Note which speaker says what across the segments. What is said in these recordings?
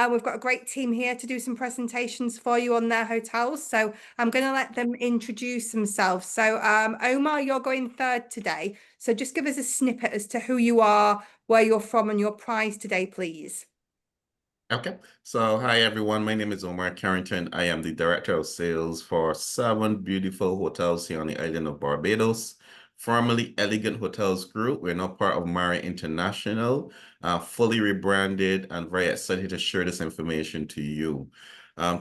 Speaker 1: We've got a great team here to do some presentations for you on their hotels. So I'm going to let them introduce themselves. So Omar, you're going third today. So just give us a snippet as to who you are, where you're from, and your prize today, please.
Speaker 2: Okay, so hi everyone. My name is Omar Carrington. I am the Director of Sales for 7 beautiful hotels here on the island of Barbados, formerly Elegant Hotels Group. We're now part of Marriott International, fully rebranded, and very excited to share this information to you.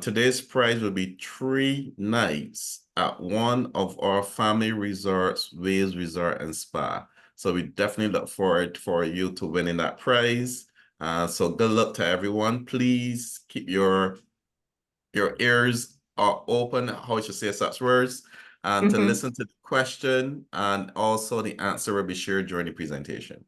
Speaker 2: Today's prize will be 3 nights at one of our family resorts, Waves Resort and Spa. So we definitely look forward for you to winning that prize. So good luck to everyone. Please keep your ears open, how I should say such words, and to listen to the question, and also the answer will be shared during the presentation.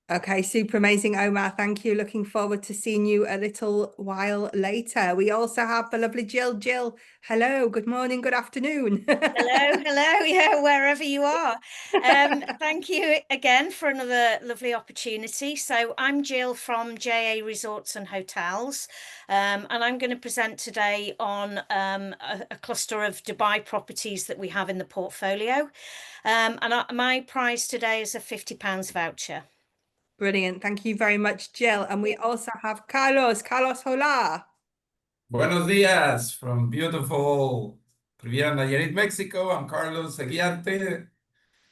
Speaker 1: Okay, super amazing, Omar. Thank you. Looking forward to seeing you a little while later. We also have the lovely Jill. Jill, hello, good morning, good afternoon.
Speaker 3: Hello, yeah, wherever you are. Thank you again for another lovely opportunity. So I'm Jill from JA Resorts and Hotels, and I'm going to present today on a cluster of Dubai properties that we have in the portfolio. My prize today is a £50 voucher.
Speaker 1: Brilliant. Thank you very much, Jill. And we also have Carlos. Carlos, hola.
Speaker 4: Buenos días from beautiful Riviera, Nayarit, Mexico. I'm Carlos Aguiarte,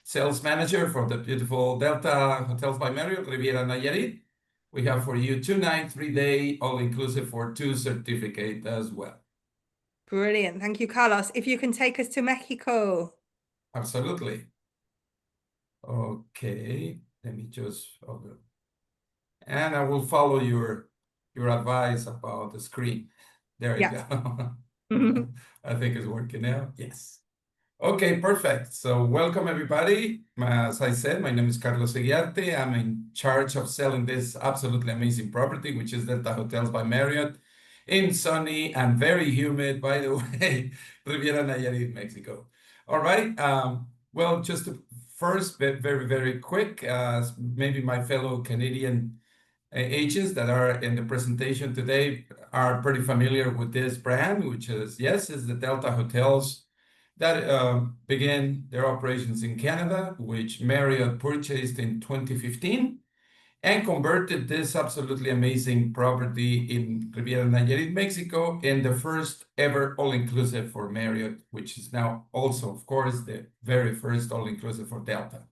Speaker 4: sales manager for the beautiful Delta Hotels by Marriott, Riviera, Nayarit. We have for you 2-night, 3-day, all-inclusive for 2 certificate as well.
Speaker 1: Brilliant. Thank you, Carlos. If you can take us to Mexico.
Speaker 4: Absolutely. Okay, let me just, and I will follow your advice about the screen. There you go. I think it's working now. Yes. Okay, perfect. So welcome everybody. As I said, my name is Carlos Eguiarte. I'm in charge of selling this absolutely amazing property, which is Delta Hotels by Marriott in sunny and very humid, by the way, Riviera Nayarit, Mexico. All right. Well, just to first, very, very quick, maybe my fellow Canadian agents that are in the presentation today are pretty familiar with this brand, which is, yes, is the Delta Hotels that began their operations in Canada, which Marriott purchased in 2015 and converted this absolutely amazing property in Riviera Nayarit, Mexico, in the first ever all-inclusive for Marriott, which is now also, of course, the very first all-inclusive for Delta.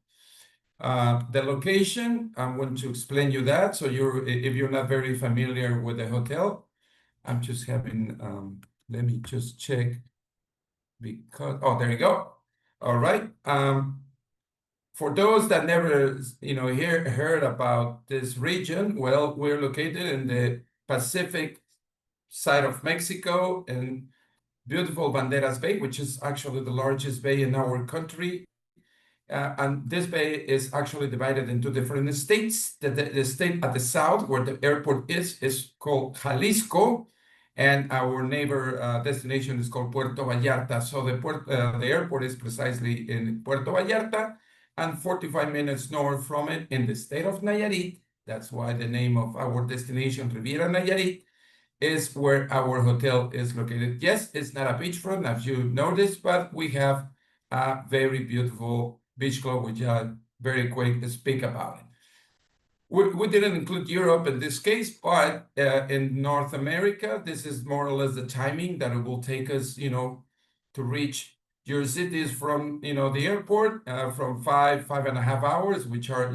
Speaker 4: The location, I'm going to explain you that. So if you're not very familiar with the hotel, I'm just having, let me just check because, oh, there you go. All right. For those that never, heard about this region, well, we're located in the Pacific side of Mexico in beautiful Banderas Bay, which is actually the largest bay in our country. And this bay is actually divided into different states. The state at the south, where the airport is called Jalisco, and our neighbor destination is called Puerto Vallarta. So the airport is precisely in Puerto Vallarta, and 45 minutes north from it in the state of Nayarit. That's why the name of our destination, Riviera Nayarit, is where our hotel is located. Yes, it's not a beachfront, as you noticed, but we have a very beautiful beach club, which I'll very quick speak about it. We didn't include Europe in this case, but in North America, this is more or less the timing that it will take us, to reach your cities from, the airport, from 5.5 hours, which are,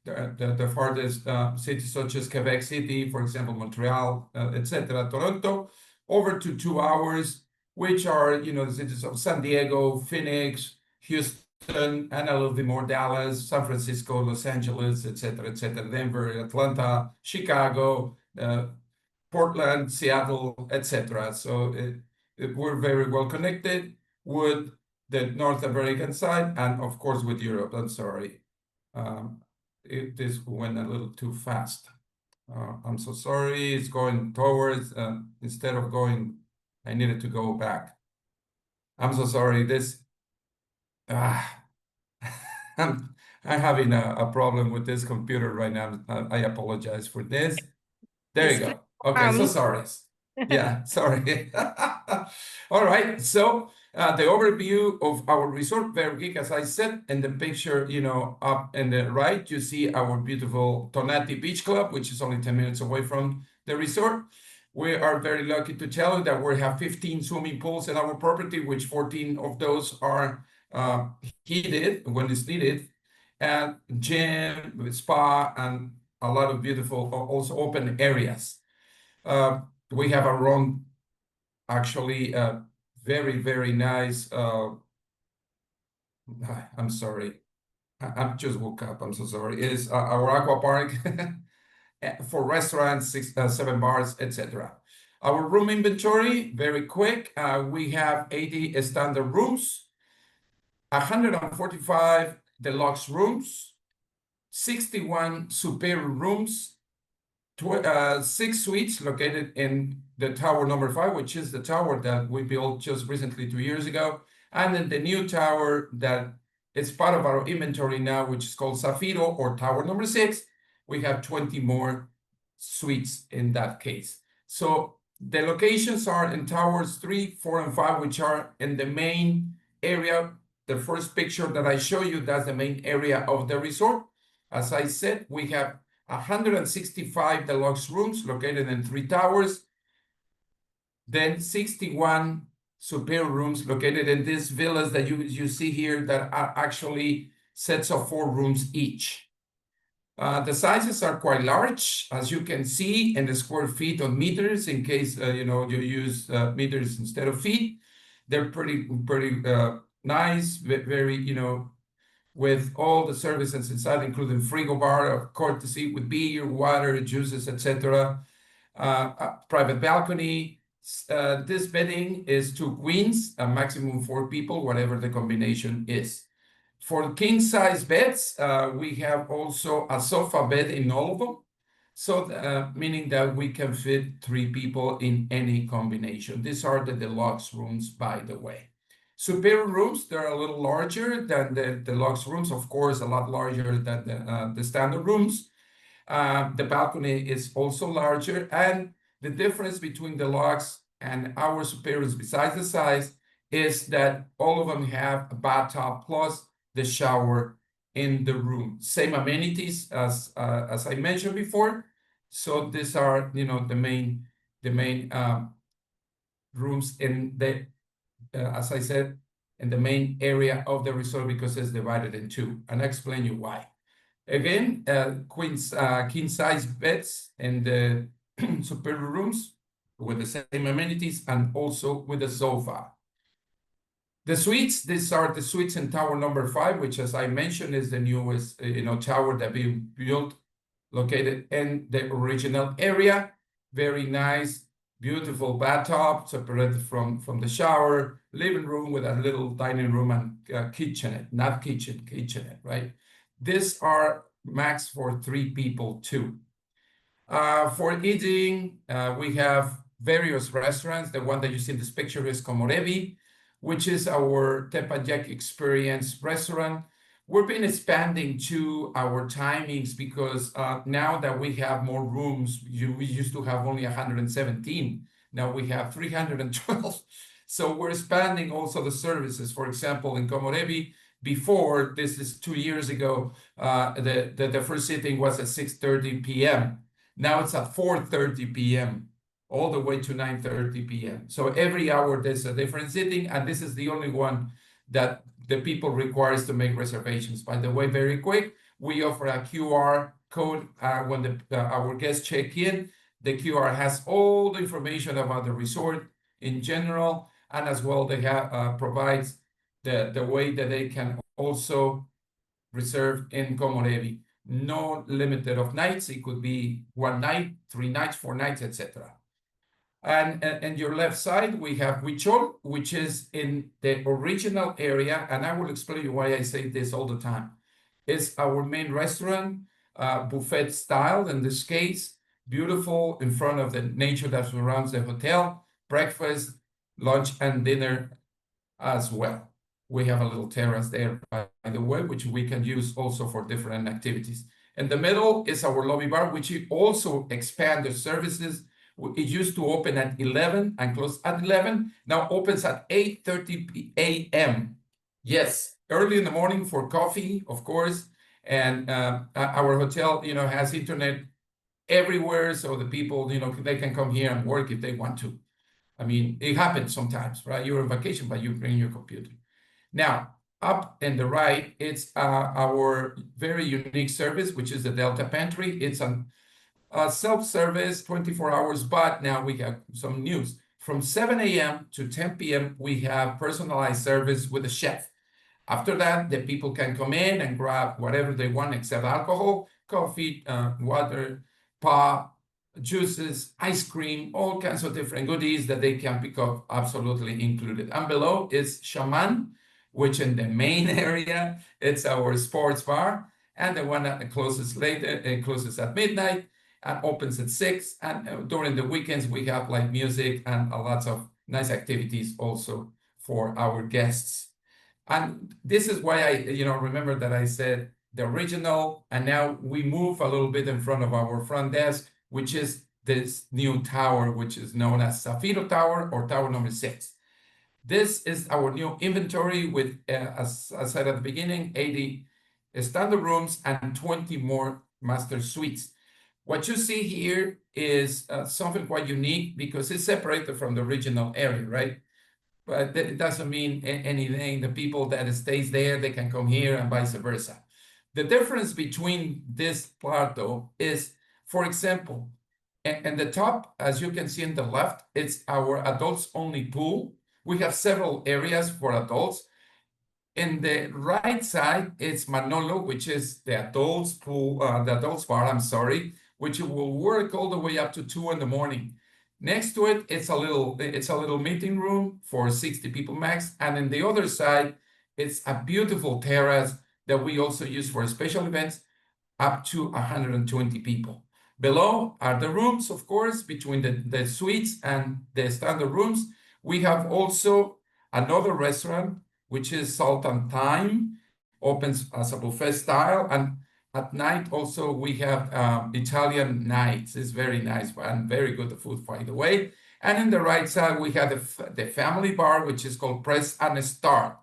Speaker 4: the farthest cities such as Quebec City, for example, Montreal, etc., Toronto, over to 2 hours, which are, the cities of San Diego, Phoenix, Houston, and a little bit more Dallas, San Francisco, Los Angeles, etc., Denver, Atlanta, Chicago, Portland, Seattle, etc. So we're very well connected with the North American side and, of course, with Europe. I'm sorry. This went a little too fast. I'm so sorry. It's going towards, instead of going, I needed to go back. I'm so sorry. I'm having a problem with this computer right now. I apologize for this. There you go. Okay, so sorry. Yeah, sorry. All right, so the overview of our resort, very quick, as I said, in the picture, you know, up in the right, you see our beautiful Tonati Beach Club, which is only 10 minutes away from the resort. We are very lucky to tell you that we have 15 swimming pools in our property, which 14 of those are heated when it's needed, and gym, spa, and a lot of beautiful, also open areas. We have our own, actually, very, very nice, I'm sorry, I just woke up, I'm so sorry, is our aqua park for restaurants, 7 bars, etc. Our room inventory, very quick, we have 80 standard rooms, 145 deluxe rooms, 61 superior rooms, 6 suites located in the tower number 5, which is the tower that we built just recently 2 years ago, and then the new tower that is part of our inventory now, which is called Zafiro, or tower number 6. We have 20 more suites in that case. So the locations are in towers 3, 4, and 5, which are in the main area. The first picture that I show you, that's the main area of the resort. As I said, we have 165 deluxe rooms located in 3 towers, then 61 superior rooms located in these villas that you see here that are actually sets of 4 rooms each. The sizes are quite large, as you can see, in the square feet on meters, in case you know, you use meters instead of feet. They're pretty nice, very, you know, with all the services inside, including frigo bar of courtesy with beer, water, juices, etc. Private balcony. This bedding is 2 queens, a maximum 4 people, whatever the combination is. For king size beds, we have also a sofa bed in all of them. So meaning that we can fit 3 people in any combination. These are the deluxe rooms, by the way. Superior rooms, they're a little larger than the deluxe rooms, of course, a lot larger than the standard rooms. The balcony is also larger, and the difference between deluxe and our superiors, besides the size, is that all of them have a bathtub plus the shower in the room. Same amenities as I mentioned before. So these are, you know, the main rooms in the as I said, in the main area of the resort, because it's divided in 2, and I'll explain you why. Again, king size beds in the superior rooms with the same amenities and also with the sofa. The suites, these are the suites in tower number 5, which, as I mentioned, is the newest tower that we built, located in the original area. Very nice, beautiful bathtub separated from the shower, living room with a little dining room and kitchenette, not kitchenette, right? These are max for 3 people too. For eating, we have various restaurants. The one that you see in this picture is Komorebi, which is our Teppanyaki experience restaurant. We've been expanding to our timings because now that we have more rooms, we used to have only 117. Now we have 312. So we're expanding also the services. For example, in Komorebi, before, this is 2 years ago, the first sitting was at 6:30 p.m. Now it's at 4:30 p.m. all the way to 9:30 p.m. So every hour there's a different sitting, and this is the only one that the people requires to make reservations. By the way, very quick, we offer a QR code when our guests check in. The QR has all the information about the resort in general, and as well they have provides the way that they can also reserve in Komorebi. No limited of nights. It could be 1 night, 3 nights, 4 nights, etc. And your left side, we have Huichol, which is in the original area, and I will explain you why I say this all the time. It's our main restaurant, buffet style in this case, beautiful in front of the nature that surrounds the hotel, breakfast, lunch, and dinner as well. We have a little terrace there, by the way, which we can use also for different activities. In the middle is our lobby bar, which we also expand the services It used to open at 11 and close at 11. Now opens at 8:30 a.m. Yes, early in the morning for coffee, of course. And our hotel, has internet everywhere, so the people, they can come here and work if they want to. I mean, it happens sometimes, right? You're on vacation, but you bring your computer. Now, up in the right, it's our very unique service, which is the Delta Pantry. It's a self-service, 24 hours, but now we have some news. From 7 a.m. to 10 p.m., we have personalized service with a chef. After that, the people can come in and grab whatever they want except alcohol, coffee, water, pop, juices, ice cream, all kinds of different goodies that they can pick up, absolutely included. And below is Shaman, which in the main area, it's our sports bar. And the one that closes later, it closes at midnight and opens at 6. And during the weekends, we have like music and lots of nice activities also for our guests. And this is why I, remember that I said the original, and now we move a little bit in front of our front desk, which is this new tower, which is known as Zafiro Tower or Tower number 6. This is our new inventory with, as I said at the beginning, 80 standard rooms and 20 more master suites. What you see here is something quite unique because it's separated from the original area, right? But it doesn't mean anything. The people that stays there, they can come here and vice versa. The difference between this part, though, is, for example, in the top, as you can see in the left, it's our adults-only pool. We have several areas for adults. In the right side, it's Manolo, which is the adults pool, the adults bar, I'm sorry, which will work all the way up to 2 in the morning. Next to it, it's a little meeting room for 60 people max. And in the other side, it's a beautiful terrace that we also use for special events, up to 120 people. Below are the rooms, of course, between the suites and the standard rooms. We have also another restaurant, which is Salt and Thyme, opens as a buffet style. And at night, also, we have Italian nights. It's very nice and very good food, by the way. And in the right side, we have the family bar, which is called Press and Start.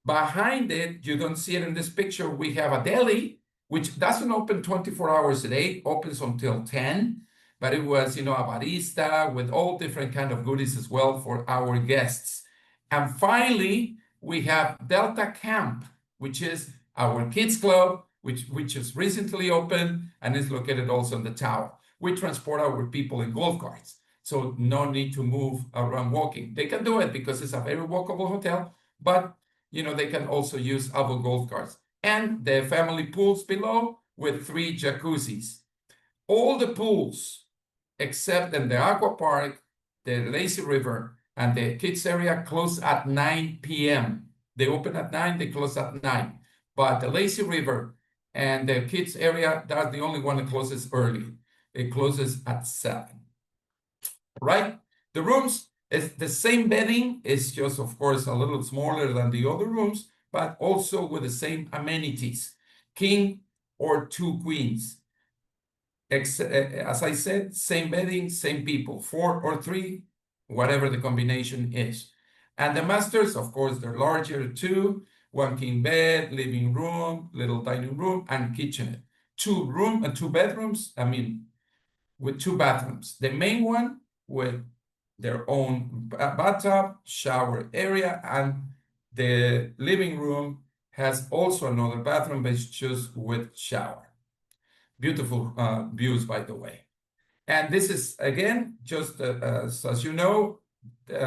Speaker 4: Behind it, you don't see it in this picture, we have a deli, which doesn't open 24 hours a day, opens until 10. But it was, a barista with all different kind of goodies as well for our guests. And finally, we have Delta Camp, which is our kids club, which just recently opened and is located also in the tower. We transport our people in golf carts, so no need to move around walking. They can do it because it's a very walkable hotel, but they can also use our golf carts. And the family pools below with 3 jacuzzis. All the pools, except in the aqua park, the lazy river, and the kids area, close at 9 p.m. They open at 9, they close at 9. But the lazy river and the kids area, that's the only one that closes early. It closes at 7. Right? The rooms is the same bedding. It's just, of course, a little smaller than the other rooms, but also with the same amenities. King or 2 queens. As I said, same bedding, same people. 4 or 3, whatever the combination is. And the masters, of course, they're larger too. 1 king bed, living room, little dining room, and kitchenette. 2 bedrooms, with 2 bathrooms. The main one with their own bathtub, shower area, and the living room has also another bathroom, but it's just with shower. Beautiful views, by the way. And this is, again, just as you know,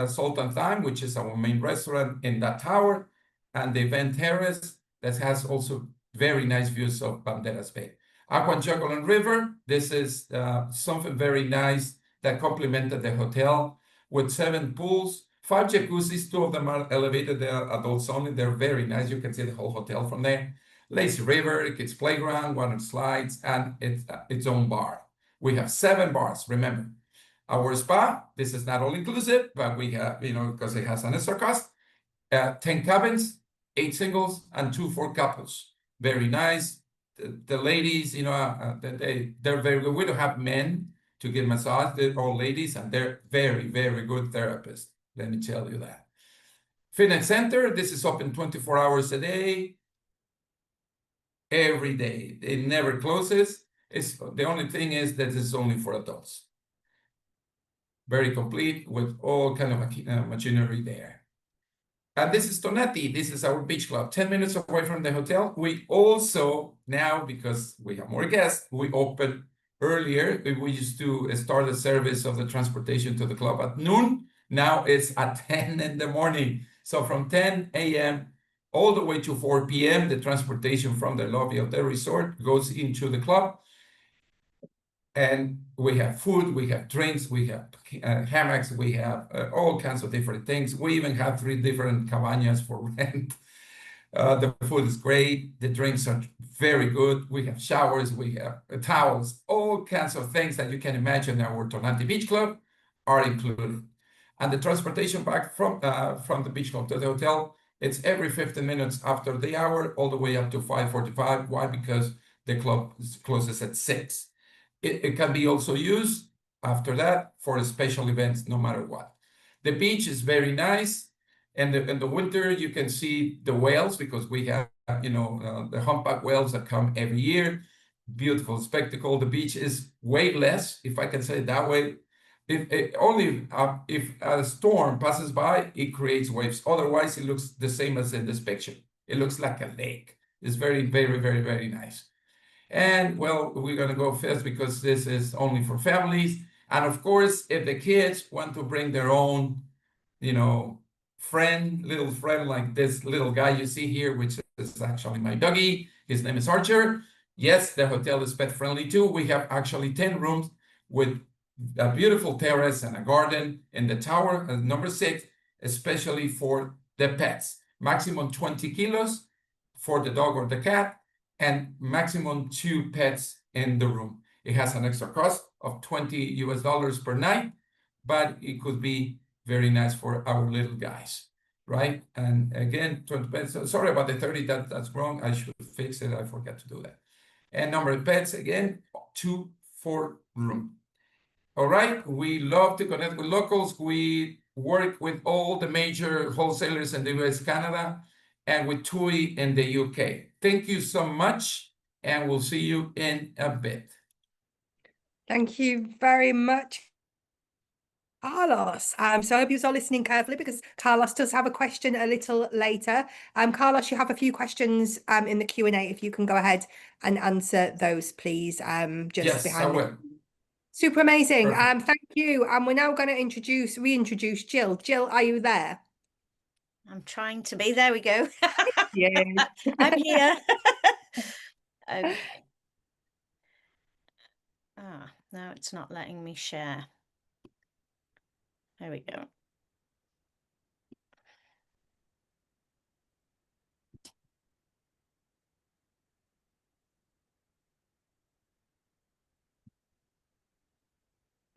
Speaker 4: Salt and Thyme, which is our main restaurant in that tower, and the event terrace that has also very nice views of Banderas Bay. Aqua Jungle and River, this is something very nice that complemented the hotel with 7 pools, 5 jacuzzis, 2 of them are elevated, they are adults only, they're very nice, you can see the whole hotel from there. Lazy river, kids playground, water slides, and its own bar. We have 7 bars, remember. Our spa, this is not all inclusive, but we have, because it has an extra cost, 10 cabins, 8 singles, and 2 for couples. Very nice. The ladies, they're very good. We don't have men to get massaged. They're all ladies, and they're very, very good therapists. Let me tell you that. Fitness center, this is open 24 hours a day, every day. It never closes. The only thing is that it's only for adults. Very complete with all kind of machinery there. And this is Tonati. This is our beach club, 10 minutes away from the hotel. We also, now, because we have more guests, we open earlier. We used to start the service of the transportation to the club at noon. Now it's at 10 in the morning. So from 10 a.m. all the way to 4 p.m., the transportation from the lobby of the resort goes into the club. And we have food, we have drinks, we have hammocks, we have all kinds of different things. We even have 3 different cabañas for rent. The food is great. The drinks are very good. We have showers, we have towels, all kinds of things that you can imagine in our Tonati Beach Club are included. And the transportation back from the beach club to the hotel, it's every 15 minutes after the hour, all the way up to 5:45. Why? Because the club closes at 6. It can be also used after that for special events, no matter what. The beach is very nice. And in the winter, you can see the whales because we have, the humpback whales that come every year. Beautiful spectacle. The beach is way less, if I can say it that way. If a storm passes by, it creates waves. Otherwise, it looks the same as in this picture. It looks like a lake. It's very, very, very, very nice. And well, we're going to go fast because this is only for families. And of course, if the kids want to bring their own, little friend like this little guy you see here, which is actually my doggy. His name is Archer. Yes, the hotel is pet friendly too. We have actually 10 rooms with a beautiful terrace and a garden in the tower, number 6, especially for the pets. Maximum 20 kilos for the dog or the cat, and maximum 2 pets in the room. It has an extra cost of $20 per night, but it could be very nice for our little guys, right? And again, 20 pets. Sorry about the 30, that's wrong. I should fix it. I forgot to do that. And number of pets, again, 2 for room. All right, we love to connect with locals. We work with all the major wholesalers in the US, Canada, and with TUI in the UK. Thank you so much, and we'll see you in a bit.
Speaker 1: Thank you very much, Carlos. So I hope you're all listening carefully because Carlos does have a question a little later. Carlos, you have a few questions in the Q&A. If you can go ahead and answer those, please.
Speaker 4: Yes, I will.
Speaker 1: Super amazing.
Speaker 4: Perfect.
Speaker 1: Thank you. And we're now going to reintroduce Jill. Jill, are you there?
Speaker 3: I'm trying to be. There we go.
Speaker 1: Yeah.
Speaker 3: I'm here. Okay. Now it's not letting me share. There we go.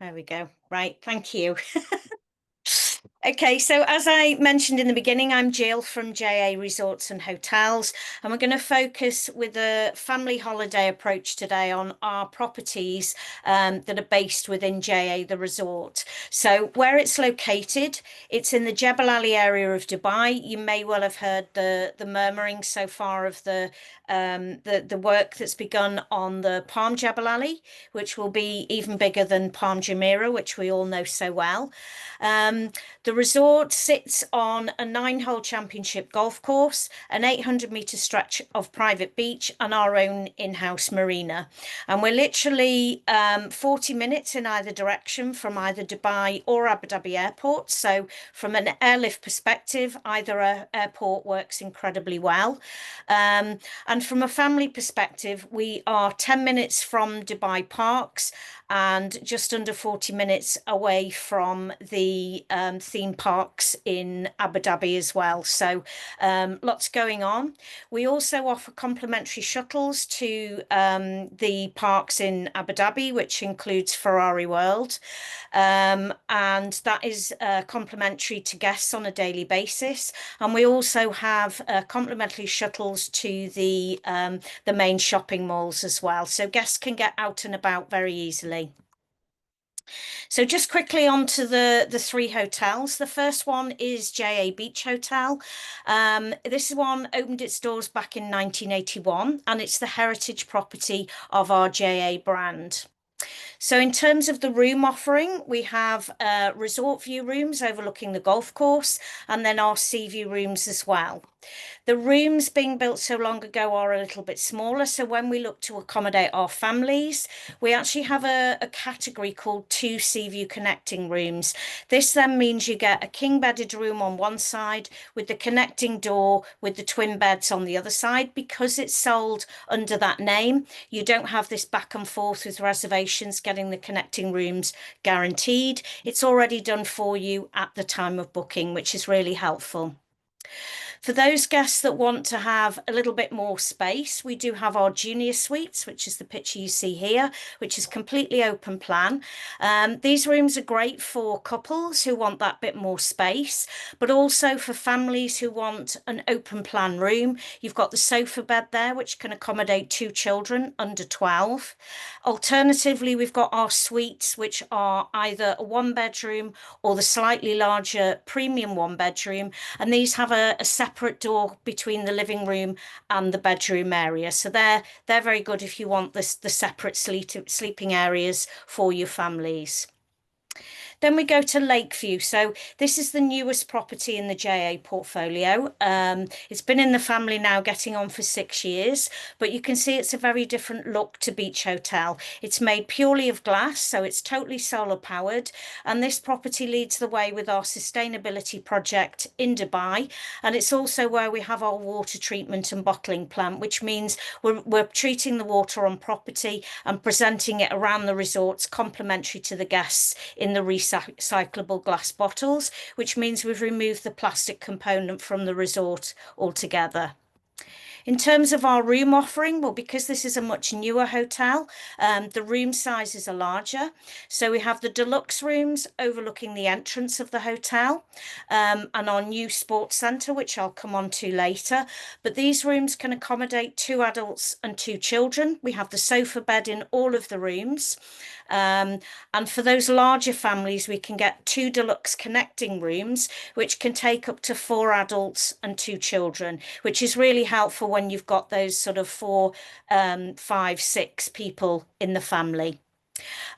Speaker 3: There we go. Right. Thank you. Okay, so as I mentioned in the beginning, I'm Jill from JA Resorts and Hotels, and we're going to focus with a family holiday approach today on our properties that are based within JA the resort. So where it's located, it's in the Jebel Ali area of Dubai. You may well have heard the murmuring so far of the work that's begun on the Palm Jebel Ali, which will be even bigger than Palm Jumeirah, which we all know so well. The resort sits on a 9-hole championship golf course, an 800-meter stretch of private beach, and our own in-house marina. And we're literally 40 minutes in either direction from either Dubai or Abu Dhabi airport. So from an airlift perspective, either airport works incredibly well. And from a family perspective, we are 10 minutes from Dubai Parks and just under 40 minutes away from the theme parks in Abu Dhabi as well. So lots going on. We also offer complimentary shuttles to the parks in Abu Dhabi, which includes Ferrari World. And that is complimentary to guests on a daily basis. And we also have complimentary shuttles to the main shopping malls as well. So guests can get out and about very easily. So just quickly on to the three hotels. The first one is JA Beach Hotel. This one opened its doors back in 1981, and it's the heritage property of our JA brand. So in terms of the room offering, we have resort view rooms overlooking the golf course, and then our sea view rooms as well. The rooms being built so long ago are a little bit smaller. So when we look to accommodate our families, we actually have a category called 2 sea view connecting rooms. This then means you get a king bedded room on one side with the connecting door with the twin beds on the other side. Because it's sold under that name, you don't have this back and forth with reservations getting the connecting rooms guaranteed. It's already done for you at the time of booking, which is really helpful. For those guests that want to have a little bit more space, we do have our junior suites, which is the picture you see here, which is completely open plan. These rooms are great for couples who want that bit more space, but also for families who want an open plan room. You've got the sofa bed there, which can accommodate 2 children under 12. Alternatively, we've got our suites, which are either a 1-bedroom or the slightly larger premium 1-bedroom, and these have a separate door between the living room and the bedroom area. So they're very good if you want the separate sleeping areas for your families. Then we go to Lakeview. So this is the newest property in the JA portfolio. It's been in the family now getting on for 6 years, but you can see it's a very different look to Beach Hotel. It's made purely of glass, so it's totally solar powered. And this property leads the way with our sustainability project in Dubai. And it's also where we have our water treatment and bottling plant, which means we're treating the water on property and presenting it around the resorts complimentary to the guests in the recyclable glass bottles, which means we've removed the plastic component from the resort altogether. In terms of our room offering, well, because this is a much newer hotel, the room sizes are larger. So we have the deluxe rooms overlooking the entrance of the hotel, and our new sports centre, which I'll come on to later. But these rooms can accommodate 2 adults and 2 children. We have the sofa bed in all of the rooms. And for those larger families, we can get 2 deluxe connecting rooms, which can take up to 4 adults and 2 children, which is really helpful when you've got those sort of 4, 5, 6 people in the family.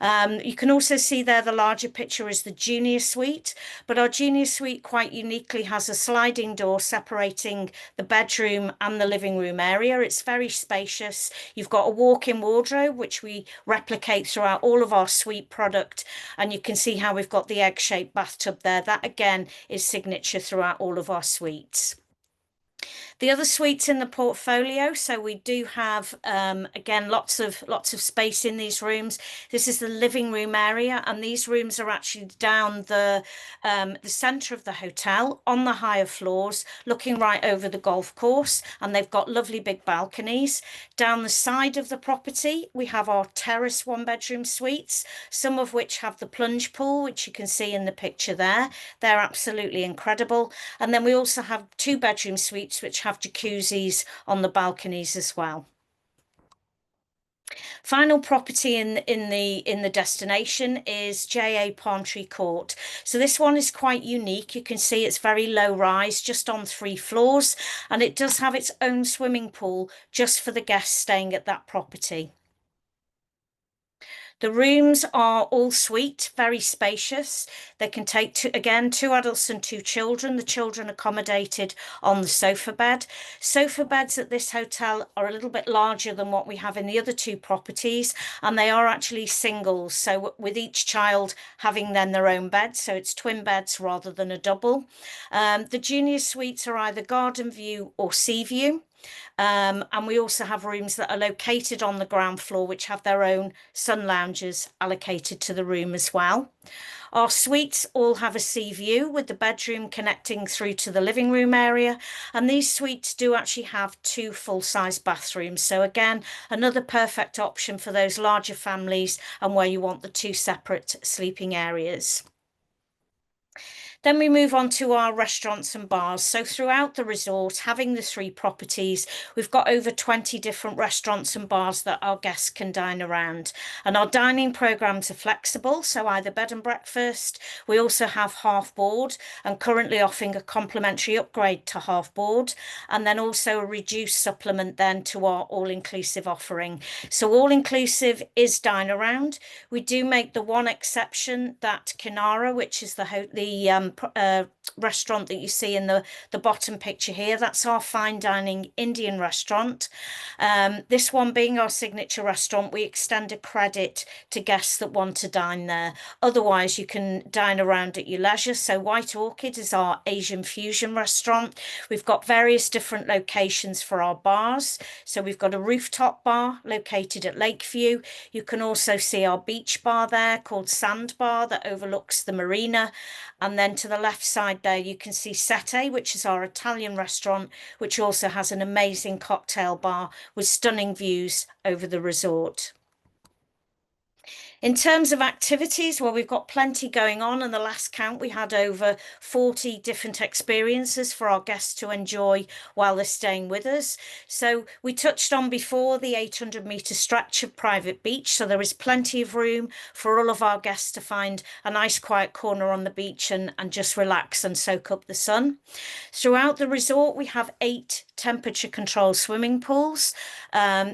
Speaker 3: You can also see there the larger picture is the junior suite, but our junior suite quite uniquely has a sliding door separating the bedroom and the living room area. It's very spacious. You've got a walk-in wardrobe, which we replicate throughout all of our suite product, and you can see how we've got the egg-shaped bathtub there. That again is signature throughout all of our suites. The other suites in the portfolio, so we do have again lots of space in these rooms. This is the living room area, and these rooms are actually down the center of the hotel on the higher floors, looking right over the golf course, and they've got lovely big balconies. Down the side of the property, we have our terrace 1-bedroom suites, some of which have the plunge pool, which you can see in the picture there. They're absolutely incredible. And then we also have 2-bedroom suites which have jacuzzis on the balconies as well. Final property in the destination is JA Palm Tree Court. So this one is quite unique. You can see it's very low rise, just on 3 floors, and it does have its own swimming pool just for the guests staying at that property. The rooms are all suite, very spacious. They can take 2 adults and 2 children. The children accommodated on the sofa bed. Sofa beds at this hotel are a little bit larger than what we have in the other 2 properties, and they are actually singles. So with each child having then their own bed, so it's twin beds rather than a double. The junior suites are either garden view or sea view. And we also have rooms that are located on the ground floor, which have their own sun lounges allocated to the room as well. Our suites all have a sea view with the bedroom connecting through to the living room area. And these suites do actually have 2 full-size bathrooms. So again, another perfect option for those larger families and where you want the 2 separate sleeping areas. Then we move on to our restaurants and bars. So throughout the resort, having the 3 properties, we've got over 20 different restaurants and bars that our guests can dine around. And our dining programs are flexible, so either bed and breakfast. We also have half board and currently offering a complimentary upgrade to half board, and then also a reduced supplement then to our all-inclusive offering. So all-inclusive is dine around. We do make the one exception that Kinara, which is the restaurant that you see in the bottom picture here, that's our fine dining Indian restaurant. This one being our signature restaurant, we extend a credit to guests that want to dine there. Otherwise, you can dine around at your leisure. So White Orchid is our Asian fusion restaurant. We've got various different locations for our bars. So we've got a rooftop bar located at Lakeview. You can also see our beach bar there called Sandbar that overlooks the marina. And then to the left side there, you can see Sette, which is our Italian restaurant, which also has an amazing cocktail bar with stunning views over the resort. In terms of activities, well, we've got plenty going on. And the last count, we had over 40 different experiences for our guests to enjoy while they're staying with us. So we touched on before the 800-meter stretch of private beach. So there is plenty of room for all of our guests to find a nice quiet corner on the beach and just relax and soak up the sun. Throughout the resort, we have 8 temperature-controlled swimming pools.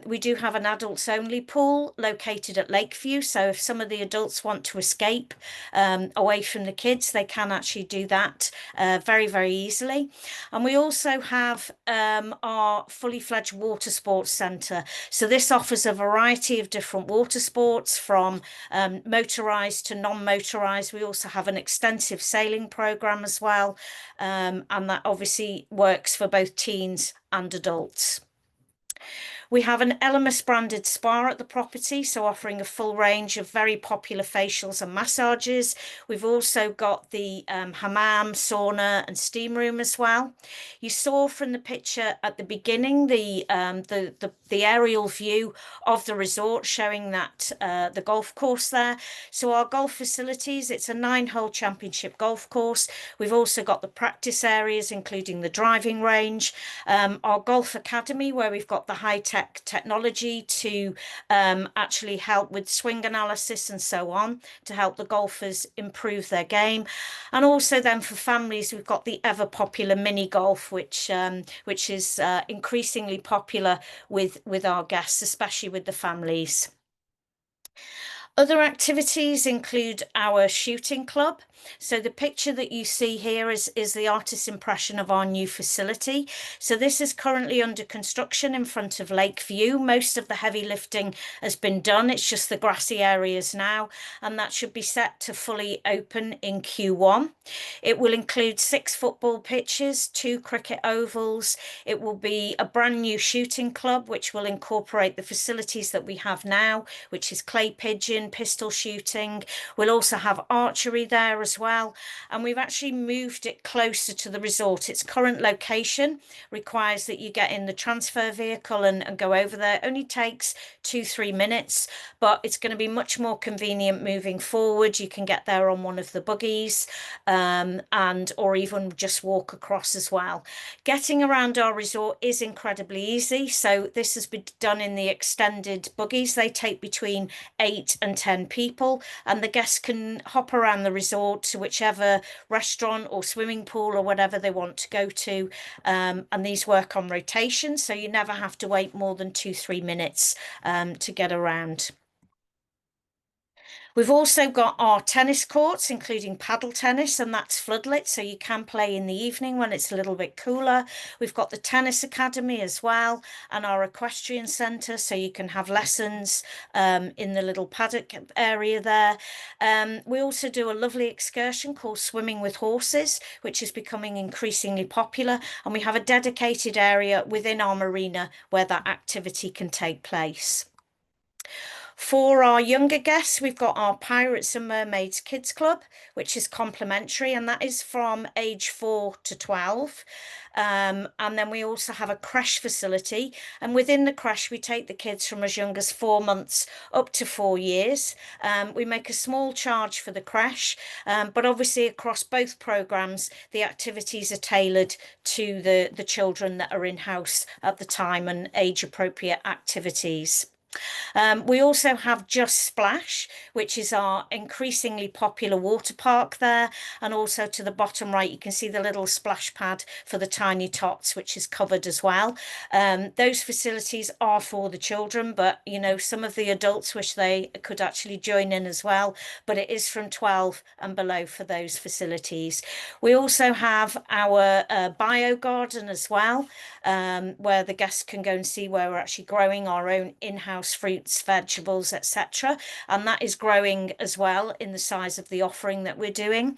Speaker 3: We do have an adults-only pool located at Lakeview. So if some of the adults want to escape away from the kids, they can actually do that very, very easily. And we also have our fully fledged water sports centre. So this offers a variety of different water sports from motorised to non-motorised. We also have an extensive sailing programme as well. And that obviously works for both teens and adults. We have an Elemis branded spa at the property, so offering a full range of very popular facials and massages. We've also got the hammam, sauna and steam room as well. You saw from the picture at the beginning the aerial view of the resort showing that the golf course there. So our golf facilities, it's a 9-hole championship golf course. We've also got the practice areas, including the driving range, our golf academy, where we've got the high-tech technology to actually help with swing analysis and so on to help the golfers improve their game. And also then for families, we've got the ever popular mini golf, which is increasingly popular with our guests, especially with the families. Other activities include our shooting club. So the picture that you see here is the artist's impression of our new facility. So this is currently under construction in front of Lakeview. Most of the heavy lifting has been done. It's just the grassy areas now, and that should be set to fully open in Q1. It will include 6 football pitches, 2 cricket ovals. It will be a brand new shooting club, which will incorporate the facilities that we have now, which is clay pigeon, pistol shooting. We'll also have archery there as well, and we've actually moved it closer to the resort. Its current location requires that you get in the transfer vehicle and go over there. It only takes 2-3 minutes, but it's going to be much more convenient moving forward. You can get there on one of the buggies or even just walk across as well. Getting around our resort is incredibly easy. So this has been done in the extended buggies. They take between 8 and 10 people, and the guests can hop around the resort to whichever restaurant or swimming pool or whatever they want to go to. And these work on rotation, so you never have to wait more than 2-3 minutes to get around. We've also got our tennis courts, including paddle tennis, and that's floodlit, so you can play in the evening when it's a little bit cooler. We've got the tennis academy as well, and our equestrian centre, so you can have lessons in the little paddock area there. We also do a lovely excursion called Swimming with Horses, which is becoming increasingly popular, and we have a dedicated area within our marina where that activity can take place. For our younger guests, we've got our Pirates and Mermaids Kids Club, which is complimentary, and that is from age 4 to 12. And then we also have a creche facility, and within the creche we take the kids from as young as 4 months up to 4 years. We make a small charge for the creche, but obviously across both programs the activities are tailored to the children that are in house at the time and age appropriate activities. We also have Just Splash, which is our increasingly popular water park there. And also to the bottom right, you can see the little splash pad for the tiny tots, which is covered as well. Those facilities are for the children, but you know, some of the adults wish they could actually join in as well. But it is from 12 and below for those facilities. We also have our bio garden as well, where the guests can go and see where we're actually growing our own in-house fruits, vegetables, etc. And that is growing as well in the size of the offering that we're doing.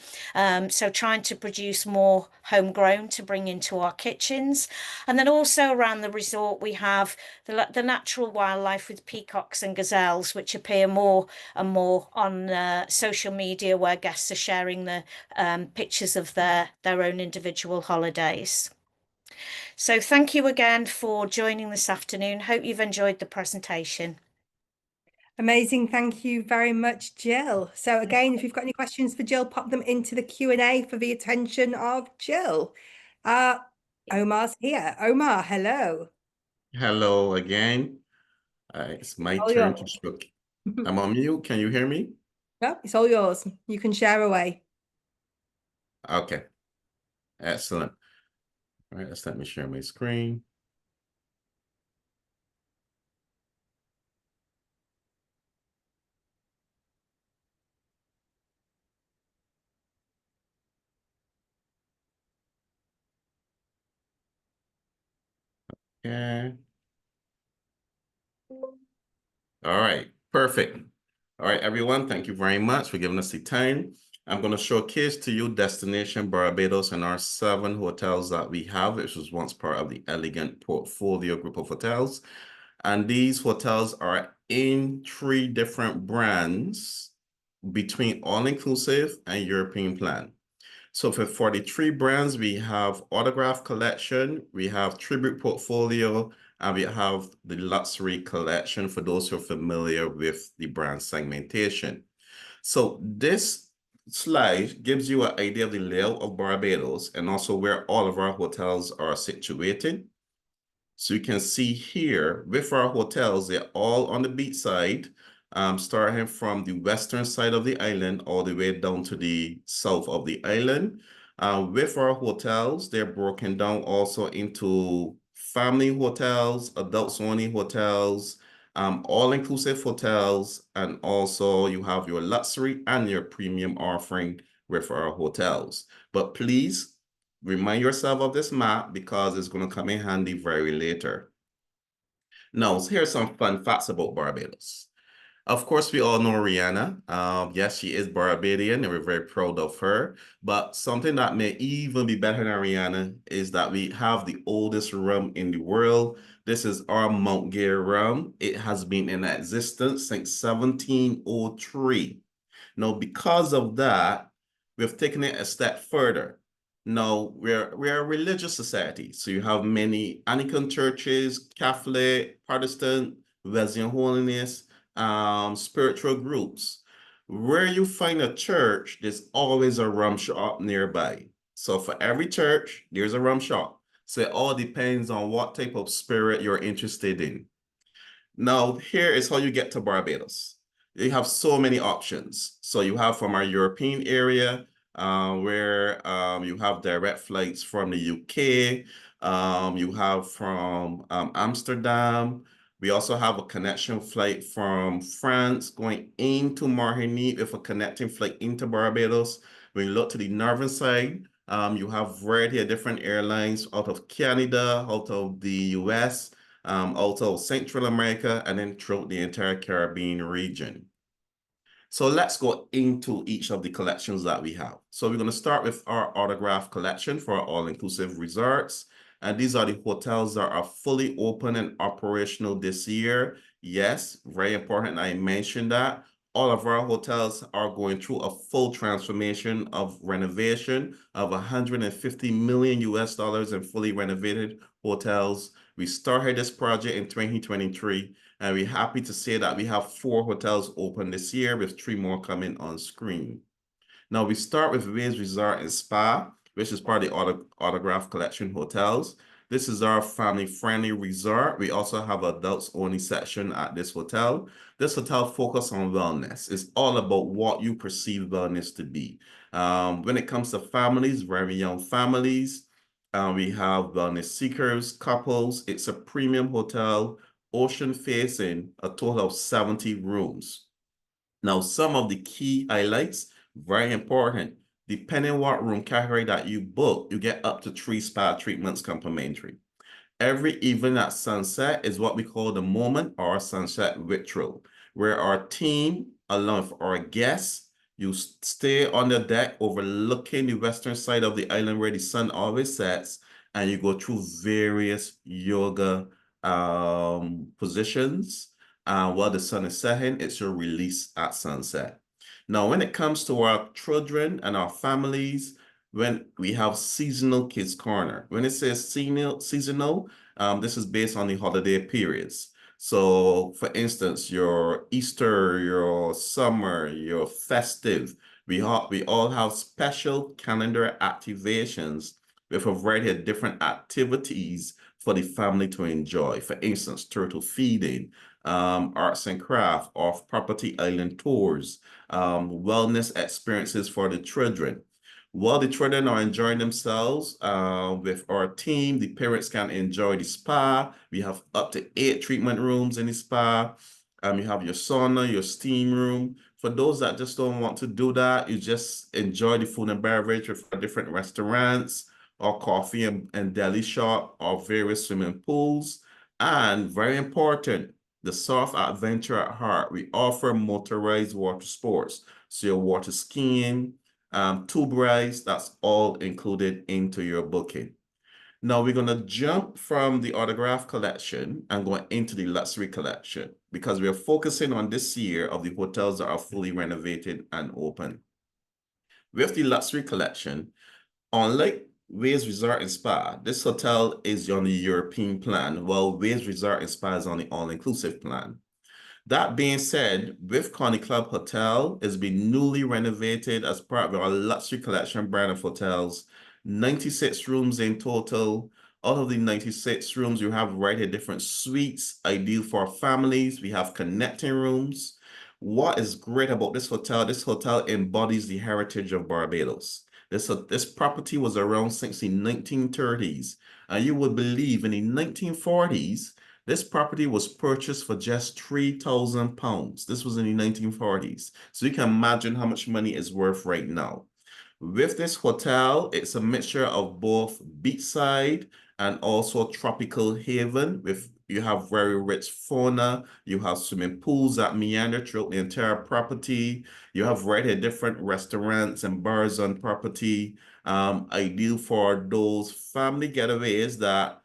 Speaker 3: So trying to produce more homegrown to bring into our kitchens. And then also around the resort, we have the natural wildlife with peacocks and gazelles, which appear more and more on social media, where guests are sharing the pictures of their own individual holidays. So thank you again for joining this afternoon. Hope you've enjoyed the presentation.
Speaker 1: Amazing. Thank you very much, Jill. So again, if you've got any questions for Jill, pop them into the Q&A for the attention of Jill. Omar's here. Omar, hello.
Speaker 2: Hello again. It's my
Speaker 1: All
Speaker 2: turn to
Speaker 1: yours.
Speaker 2: speak. I'm on mute. Can you hear me?
Speaker 1: No, it's all yours. You can share away.
Speaker 2: Okay. Excellent. All right, let me share my screen. Okay. All right, perfect. All right, everyone, thank you very much for giving us the time. I'm going to showcase to you Destination Barbados and our 7 hotels that we have, which was once part of the Elegant Portfolio group of hotels. And these hotels are in 3 different brands between all-inclusive and European plan. So for 43 brands, we have Autograph Collection, we have Tribute Portfolio, and we have the Luxury Collection for those who are familiar with the brand segmentation. So this slide gives you an idea of the layout of Barbados and also where all of our hotels are situated. So you can see here with our hotels, they're all on the beach side, starting from the western side of the island all the way down to the south of the island. With our hotels, they're broken down also into family hotels, adults only hotels, all-inclusive hotels, and also you have your luxury and your premium offering with our hotels. But please remind yourself of this map because it's going to come in handy very later. Now, here's some fun facts about Barbados. Of course, we all know Rihanna. Yes, she is Barbadian, and we're very proud of her. But something that may even be better than Rihanna is that we have the oldest rum in the world. This is our Mount Gay rum. It has been in existence since 1703. Now, because of that, we've taken it a step further. Now, we're a religious society. So you have many Anglican churches, Catholic, Protestant, Wesleyan Holiness, spiritual groups. Where you find a church, there's always a rum shop nearby. So for every church, there's a rum shop. So it all depends on what type of spirit you're interested in. Now, here is how you get to Barbados. You have so many options. So you have from our European area, where you have direct flights from the UK. You have from Amsterdam. We also have a connection flight from France going into Martinique with a connecting flight into Barbados. When you look to the northern side, you have a variety of different airlines out of Canada, out of the US, out of Central America, and then throughout the entire Caribbean region. So let's go into each of the collections that we have. So we're going to start with our Autograph collection for our all-inclusive resorts. And these are the hotels that are fully open and operational this year. Yes, very important. I mentioned that. All of our hotels are going through a full transformation of renovation of 150 million US dollars in fully renovated hotels. We started this project in 2023, and we're happy to say that we have 4 hotels open this year with 3 more coming on screen. Now we start with Waves Resort and Spa, which is part of the Autograph Collection hotels. This is our family-friendly resort. We also have adults-only section at this hotel. This hotel focuses on wellness. It's all about what you perceive wellness to be. When it comes to families, very young families, we have wellness seekers, couples. It's a premium hotel, ocean-facing, a total of 70 rooms. Now, some of the key highlights, very important. Depending on what room category that you book, you get up to 3 spa treatments complimentary. Every evening at sunset is what we call the moment or sunset ritual, where our team, along with our guests, you stay on the deck overlooking the western side of the island where the sun always sets, and you go through various yoga positions. While the sun is setting, it's your release at sunset. Now, when it comes to our children and our families, when we have seasonal kids corner. When it says seasonal, this is based on the holiday periods. So for instance, your Easter, your summer, your festive, we all have special calendar activations with a variety of different activities for the family to enjoy. For instance, turtle feeding, arts and craft, off-property island tours, wellness experiences for the children. While the children are enjoying themselves with our team, the parents can enjoy the spa. We have up to 8 treatment rooms in the spa. You have your sauna, your steam room. For those that just don't want to do that, you just enjoy the food and beverage with different restaurants or coffee and deli shop or various swimming pools. And very important, the soft adventure at heart. We offer motorized water sports. So your water skiing, tube rides, that's all included into your booking. Now we're going to jump from the Autograph Collection and go into the Luxury Collection because we're focusing on this year of the hotels that are fully renovated and open. With the Luxury Collection, unlike Waves Resort and Spa, this hotel is on the European plan, while Waves Resort and Spa is on the all-inclusive plan. That being said, with Connie Club Hotel is being newly renovated as part of our Luxury Collection brand of hotels. 96 rooms in total. Out of the 96 rooms, you have right here different suites, ideal for families. We have connecting rooms. What is great about this hotel embodies the heritage of Barbados. This property was around since the 1930s. And you would believe in the 1940s, this property was purchased for just £3,000. This was in the 1940s. So you can imagine how much money it's worth right now. With this hotel, it's a mixture of both beachside and also tropical haven. You have very rich fauna. You have swimming pools that meander throughout the entire property. You have variety of different restaurants and bars on property. Ideal for those family getaways that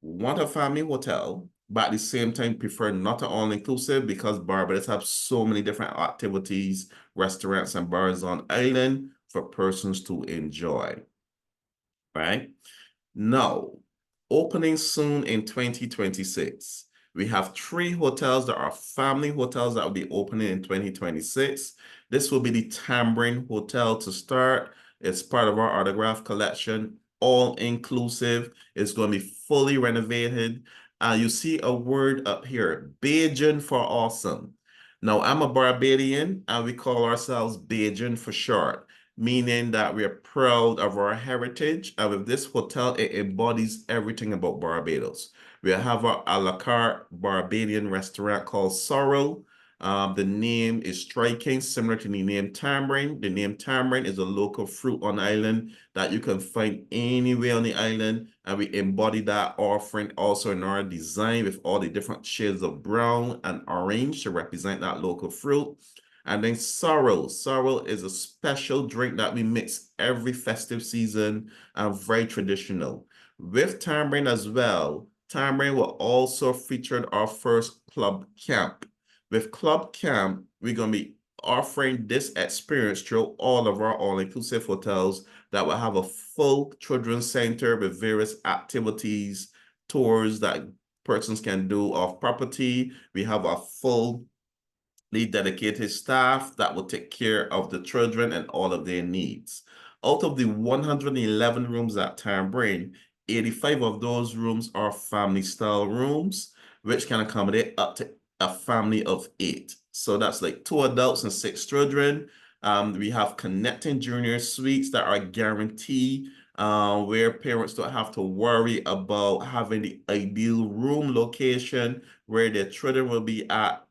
Speaker 2: want a family hotel, but at the same time prefer not an all-inclusive because Barbados have so many different activities, restaurants, and bars on island for persons to enjoy, right? Now, opening soon in 2026. We have 3 hotels that are family hotels that will be opening in 2026. This will be the Tambourine Hotel to start. It's part of our Autograph Collection, all inclusive. It's going to be fully renovated. You see a word up here, Bajan for awesome. Now, I'm a Barbadian, and we call ourselves Bajan for short, meaning that we are proud of our heritage. And with this hotel, it embodies everything about Barbados. We have our a la carte Barbadian restaurant called Sorrel. The name is striking, similar to the name Tambourine. The name Tambourine is a local fruit on the island that you can find anywhere on the island. And we embody that offering also in our design with all the different shades of brown and orange to represent that local fruit. And then sorrel. Sorrel is a special drink that we mix every festive season and very traditional. With Tambourine as well, Tambourine will also feature our first club camp. With club camp, we're going to be offering this experience through all of our all-inclusive hotels that will have a full children's center with various activities, tours that persons can do off property. We have a full dedicated staff that will take care of the children and all of their needs. Out of the 111 rooms at Tambourine, 85 of those rooms are family style rooms, which can accommodate up to a family of 8. So that's like 2 adults and 6 children. We have connecting junior suites that are guaranteed, where parents don't have to worry about having the ideal room location where their children will be at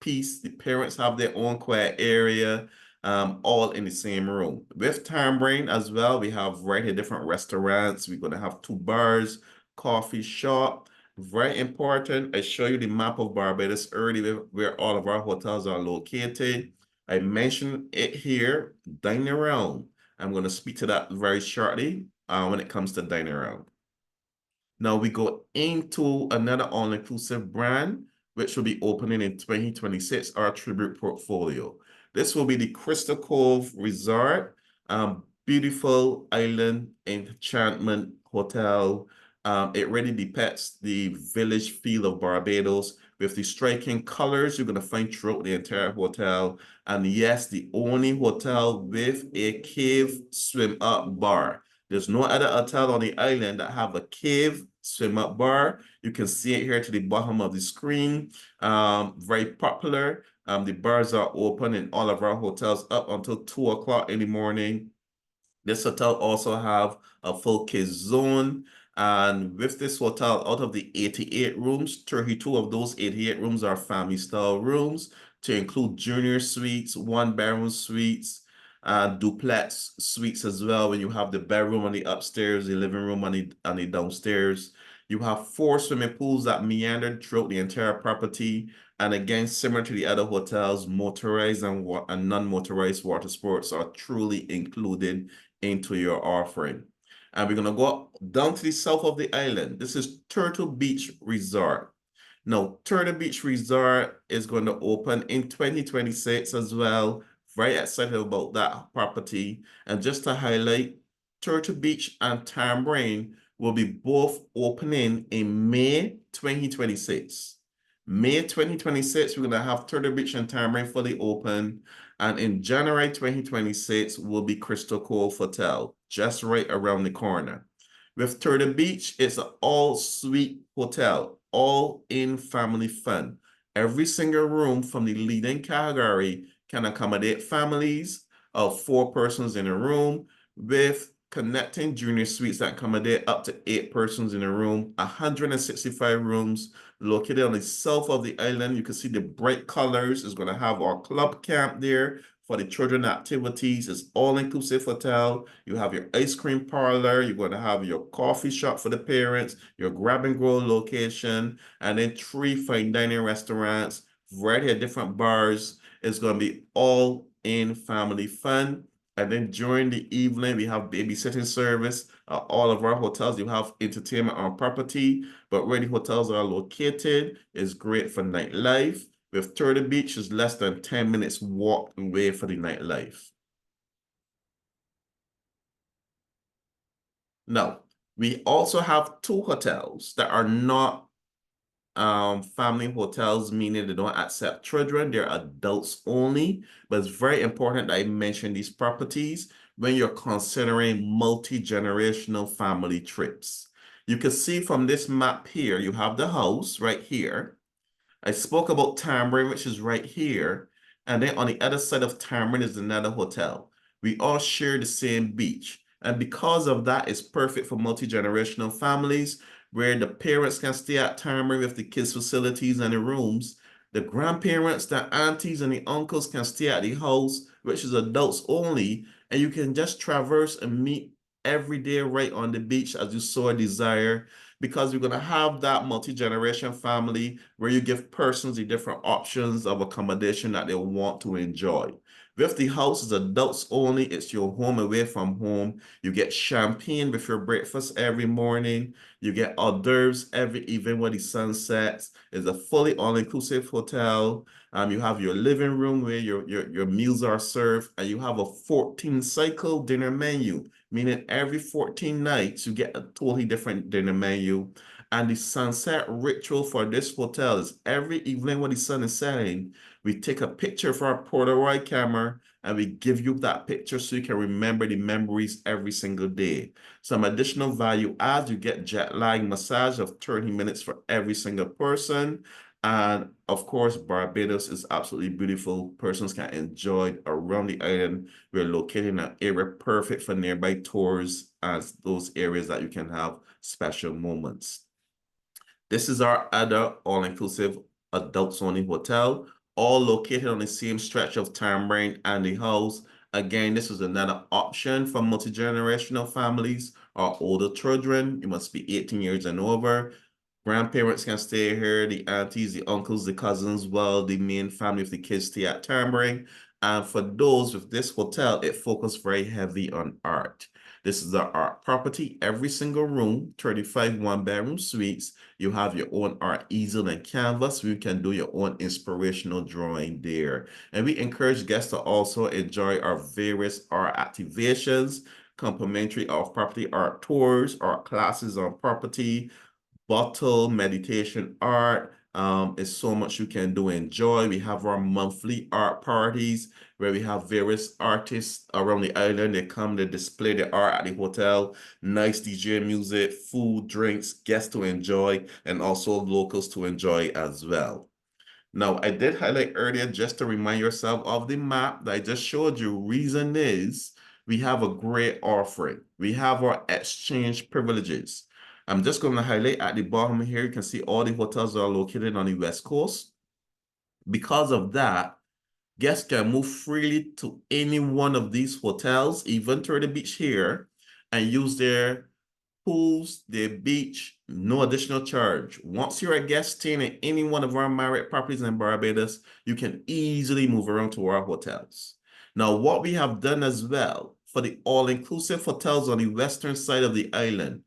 Speaker 2: peace. The parents have their own quiet area, all in the same room. With Tambourine as well, we have right here different restaurants. We're going to have 2 bars, coffee shop. Very important. I show you the map of Barbados earlier where all of our hotels are located. I mentioned it here, dining around. I'm going to speak to that very shortly when it comes to dining around. Now we go into another all-inclusive brand, which will be opening in 2026, our tribute portfolio. This will be the Crystal Cove Resort, beautiful island enchantment hotel. It really depicts the village feel of Barbados with the striking colors you're going to find throughout the entire hotel. And yes, the only hotel with a cave swim up bar. There's no other hotel on the island that have a cave swim-up bar. You can see it here to the bottom of the screen. Very popular. The bars are open in all of our hotels up until 2 o'clock in the morning. This hotel also have a full kids zone. And with this hotel, out of the 88 rooms, 32 of those 88 rooms are family style rooms, to include junior suites, 1-bedroom suites, duplex suites as well, when you have the bedroom on the upstairs, the living room on the downstairs. You have 4 swimming pools that meander throughout the entire property. And again, similar to the other hotels, motorized and non-motorized water sports are truly included into your offering. And we're going to go down to the south of the island. This is Turtle Beach Resort. Now, Turtle Beach Resort is going to open in 2026 as well. Very excited about that property. And just to highlight, Turtle Beach and Tambourine will be both opening in May 2026. May 2026, we're going to have Turtle Beach and Tambourine fully open. And in January 2026 will be Crystal Cove Hotel, just right around the corner. With Turtle Beach, it's an all-suite hotel, all-in family fun. Every single room from the leading category can accommodate families of 4 persons in a room, with connecting junior suites that accommodate up to 8 persons in a room. 165 rooms located on the south of the island. You can see the bright colors. It's going to have our club camp there for the children activities. It's all-inclusive hotel. You have your ice cream parlor. You're going to have your coffee shop for the parents, your grab-and-go location, and then 3 fine dining restaurants, variety of different bars. It's going to be all in family fun. And then during the evening, we have babysitting service. All of our hotels, you have entertainment on property, but where the hotels are located is great for nightlife. With Turtle Beach, is less than 10 minutes walk away for the nightlife. Now, we also have 2 hotels that are not family hotels, meaning they don't accept children. They're adults only. But it's very important that I mention these properties when you're considering multi-generational family trips. You can see from this map here, you have the house right here. I spoke about Tambourine, which is right here. And then on the other side of Tambourine is another hotel. We all share the same beach. And because of that, it's perfect for multi-generational families, where the parents can stay at Tambourine with the kids' facilities and the rooms. The grandparents, the aunties, and the uncles can stay at the house, which is adults only. And you can just traverse and meet every day right on the beach as you so desire, because you're going to have that multi-generation family where you give persons the different options of accommodation that they want to enjoy. With the house, it's adults only. It's your home away from home. You get champagne with your breakfast every morning. You get hors d'oeuvres every evening when the sun sets. It's a fully all-inclusive hotel. You have your living room where your meals are served, and you have a 14-cycle dinner menu, meaning every 14 nights you get a totally different dinner menu. And the sunset ritual for this hotel is every evening when the sun is setting, we take a picture for our Polaroid camera and we give you that picture so you can remember the memories every single day. Some additional value adds, you get jet lag massage of 30 minutes for every single person. And of course, Barbados is absolutely beautiful. Persons can enjoy it around the island. We're located in an area perfect for nearby tours as those areas that you can have special moments. This is our other all-inclusive adults-only hotel, all located on the same stretch of Tambourine and the house. Again, this is another option for multi-generational families or older children. You must be 18 years and over. Grandparents can stay here, the aunties, the uncles, the cousins, well, the main family of the kids stay at Tambourine. And for those with this hotel, it focuses very heavy on art. This is our art property. Every single room, 35 one-bedroom suites. You have your own art easel and canvas. You can do your own inspirational drawing there. And we encourage guests to also enjoy our various art activations, complimentary off-property art tours, art classes on property, bottle meditation art. Is so much you can do. Enjoy. We have our monthly art parties where we have various artists around the island. They come, they display their art at the hotel. Nice DJ music, food, drinks, guests to enjoy, and also locals to enjoy as well. Now, I did highlight earlier just to remind yourself of the map that I just showed you. Reason is we have a great offering. We have our exchange privileges. I'm just going to highlight at the bottom here. You can see all the hotels are located on the West Coast. Because of that, guests can move freely to any one of these hotels, even to the beach here, and use their pools, their beach, no additional charge. Once you're a guest staying in any one of our Marriott properties in Barbados, you can easily move around to our hotels. Now, what we have done as well for the all-inclusive hotels on the western side of the island,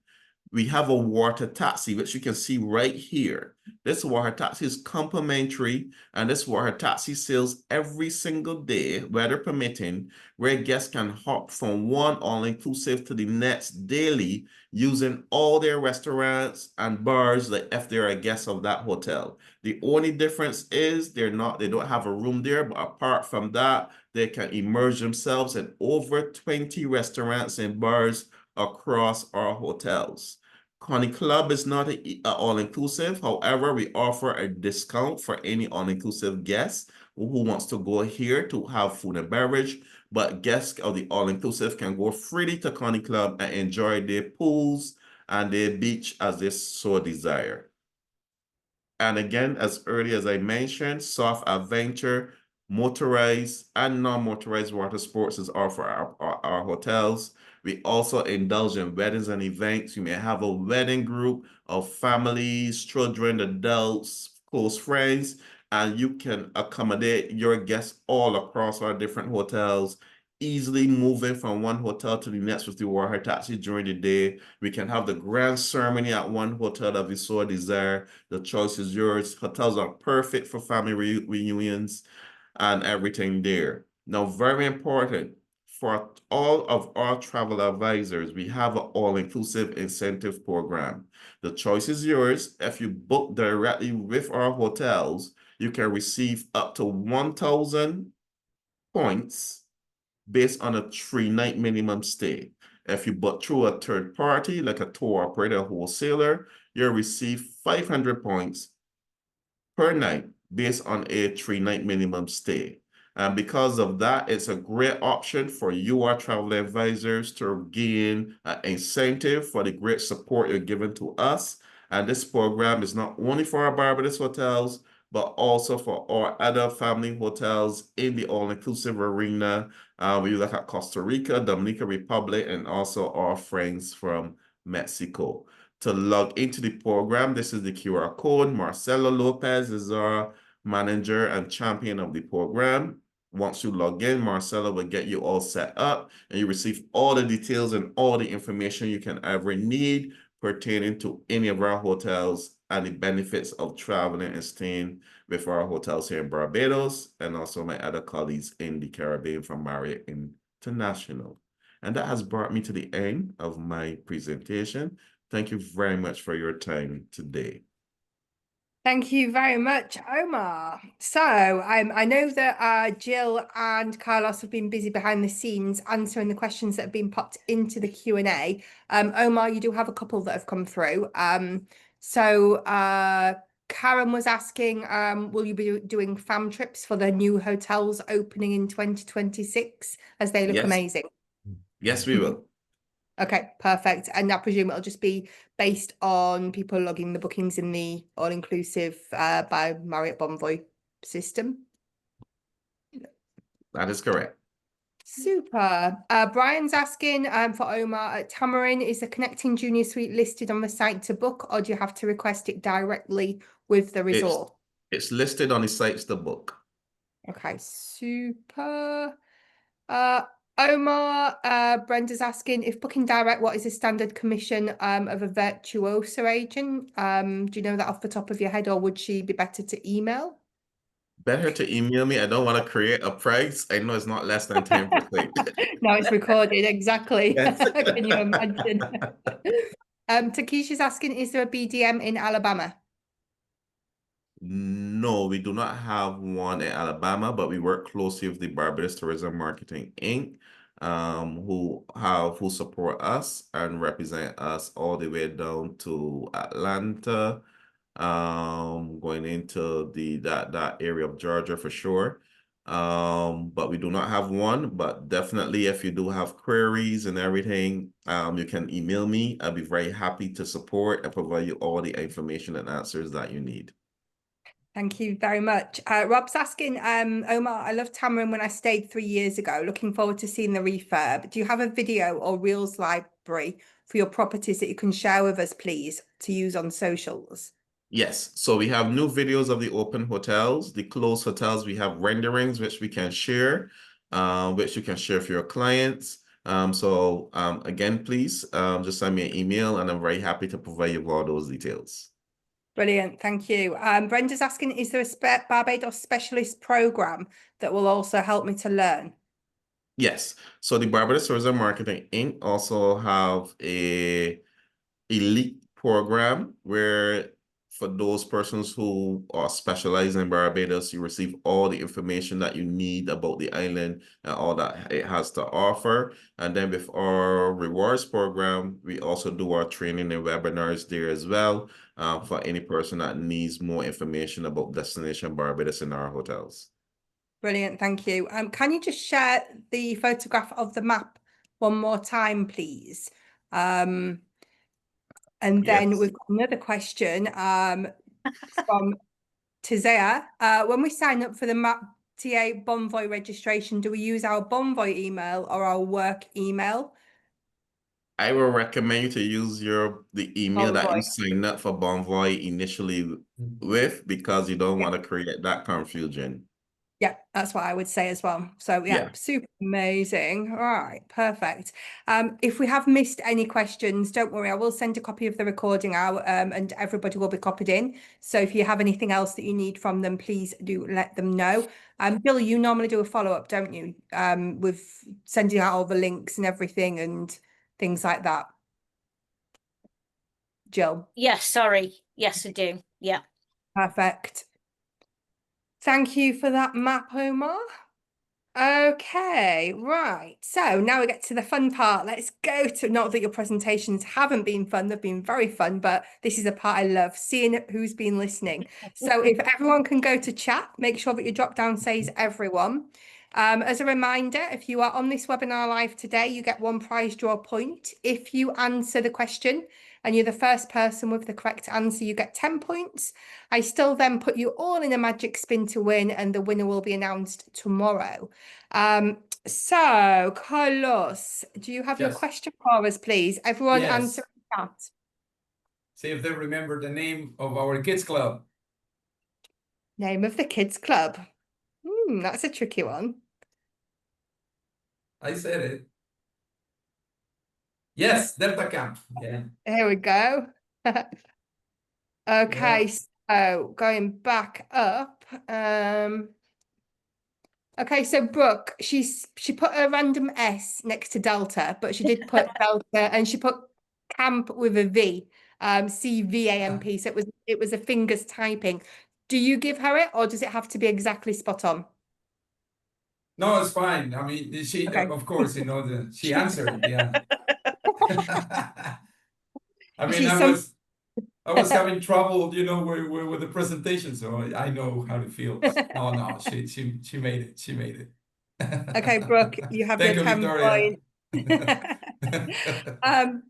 Speaker 2: we have a water taxi, which you can see right here. This water taxi is complimentary, and this water taxi sails every single day, weather permitting, where guests can hop from one all-inclusive to the next daily using all their restaurants and bars like if they're a guest of that hotel. The only difference is they don't have a room there, but apart from that, they can immerse themselves in over 20 restaurants and bars across our hotels. Connie Club is not an all-inclusive. However, we offer a discount for any all-inclusive guest who wants to go here to have food and beverage. But guests of the all-inclusive can go freely to Connie Club and enjoy their pools and their beach as they so desire. And again, as early as I mentioned, soft adventure, motorized and non-motorized water sports is offered at our hotels. We also indulge in weddings and events. You may have a wedding group of families, children, adults, close friends, and you can accommodate your guests all across our different hotels, easily moving from one hotel to the next with the water taxi during the day. We can have the grand ceremony at one hotel that we so desire. The choice is yours. Hotels are perfect for family reunions and everything there. Now, very important, for all of our travel advisors, we have an all-inclusive incentive program. The choice is yours. If you book directly with our hotels, you can receive up to 1,000 points based on a 3-night minimum stay. If you book through a third party, like a tour operator, wholesaler, you'll receive 500 points per night based on a 3-night minimum stay. And because of that, it's a great option for you, our travel advisors, to gain an incentive for the great support you're giving to us. And this program is not only for our Barbados hotels, but also for our other family hotels in the all-inclusive arena. We look at Costa Rica, Dominican Republic, and also our friends from Mexico. To log into the program, this is the QR code. Marcelo Lopez is our manager and champion of the program. Once you log in, Marcella will get you all set up and you receive all the details and all the information you can ever need pertaining to any of our hotels and the benefits of traveling and staying with our hotels here in Barbados and also my other colleagues in the Caribbean from Marriott International. And that has brought me to the end of my presentation. Thank you very much for your time today.
Speaker 1: Thank you very much, Omar. So I know that Jill and Carlos have been busy behind the scenes answering the questions that have been popped into the Q&A. Omar, you do have a couple that have come through. Karen was asking, will you be doing fam trips for the new hotels opening in 2026 as they look
Speaker 2: Yes.
Speaker 1: amazing?
Speaker 2: Yes, we will.
Speaker 1: Okay, perfect. And I presume it'll just be based on people logging the bookings in the all-inclusive by Marriott Bonvoy system.
Speaker 2: That is correct.
Speaker 1: Super. Brian's asking for Omar at Tamarin, is the connecting junior suite listed on the site to book, or do you have to request it directly with the resort?
Speaker 2: It's listed on the sites to book.
Speaker 1: Okay, super. Omar, Brenda's asking, if booking direct, what is the standard commission of a virtuoso agent? Do you know that off the top of your head, or would she be better to email?
Speaker 2: Better to email me. I don't want to create a price. I know it's not less than 10%.
Speaker 1: No, it's recorded, exactly.
Speaker 2: Yes.
Speaker 1: Can you imagine? Takesha's asking, is there a BDM in Alabama?
Speaker 2: No, we do not have one in Alabama, but we work closely with the Barbados Tourism Marketing Inc., who support us and represent us all the way down to Atlanta, going into that area of Georgia for sure. But we do not have one, but definitely if you do have queries and everything, you can email me. I'll be very happy to support and provide you all the information and answers that you need.
Speaker 1: Thank you very much. Rob's asking, Omar, I loved Tamarin when I stayed 3 years ago. Looking forward to seeing the refurb. Do you have a video or reels library for your properties that you can share with us, please, to use on socials?
Speaker 2: Yes, so we have new videos of the open hotels, the closed hotels. We have renderings which we can share, which you can share for your clients. Again, please just send me an email and I'm very happy to provide you with all those details.
Speaker 1: Brilliant, thank you. Brenda's asking, is there a Barbados specialist program that will also help me to learn?
Speaker 2: Yes, so the Barbados Tourism Marketing Inc. also have a elite program where for those persons who are specializing in Barbados, you receive all the information that you need about the island and all that it has to offer. And then with our rewards program, we also do our training and webinars there as well for any person that needs more information about Destination Barbados in our hotels.
Speaker 1: Brilliant, thank you. Can you just share the photograph of the map one more time, please? And then
Speaker 2: Yes.
Speaker 1: we've got another question from Tizea. When we sign up for the MAP TA Bonvoy registration, do we use our Bonvoy email or our work email?
Speaker 2: I will recommend you to use the email that you
Speaker 1: Bonvoy.
Speaker 2: signed up for Bonvoy initially with, because you don't want to create that confusion.
Speaker 1: Yeah, that's what I would say as well. So yeah, super amazing. All right, perfect. If we have missed any questions, don't worry, I will send a copy of the recording out and everybody will be copied in. So if you have anything else that you need from them, please do let them know. Bill, you normally do a follow-up, don't you? With sending out all the links and everything and things like that. Jill?
Speaker 3: Yes, sorry. Yes, I do. Yeah.
Speaker 1: Perfect. Thank you for that map, Omar. Okay, right. So now we get to the fun part. Let's go to, not that your presentations haven't been fun, they've been very fun, but this is a part I love, seeing who's been listening. So if everyone can go to chat, make sure that your drop down says everyone. As a reminder, if you are on this webinar live today, you get 1 prize draw point. If you answer the question and you're the first person with the correct answer, you get 10 points. I still then put you all in a magic spin to win, and the winner will be announced tomorrow. So Carlos, do you have your question for us, please? Everyone answer in chat.
Speaker 4: See if they remember the name of our kids club.
Speaker 1: Name of the kids club. That's a tricky one.
Speaker 4: I said it. Yes, Delta Camp. Yeah.
Speaker 1: Here we go. Okay, so going back up. Okay, so Brooke, she put a random S next to Delta, but she did put Delta, and she put camp with a V, CVAMP. So it was a fingers typing. Do you give her it, or does it have to be exactly spot on?
Speaker 4: No, it's fine. I mean, she,
Speaker 1: Okay.
Speaker 4: of course, she answered. Yeah. I mean,
Speaker 1: She's
Speaker 4: I was having trouble, with the presentation, so I know how it feels. No, she made it. She made it.
Speaker 1: Okay, Brooke, you have
Speaker 4: Thank
Speaker 1: your
Speaker 4: you,
Speaker 1: 10
Speaker 4: Victoria.
Speaker 1: points.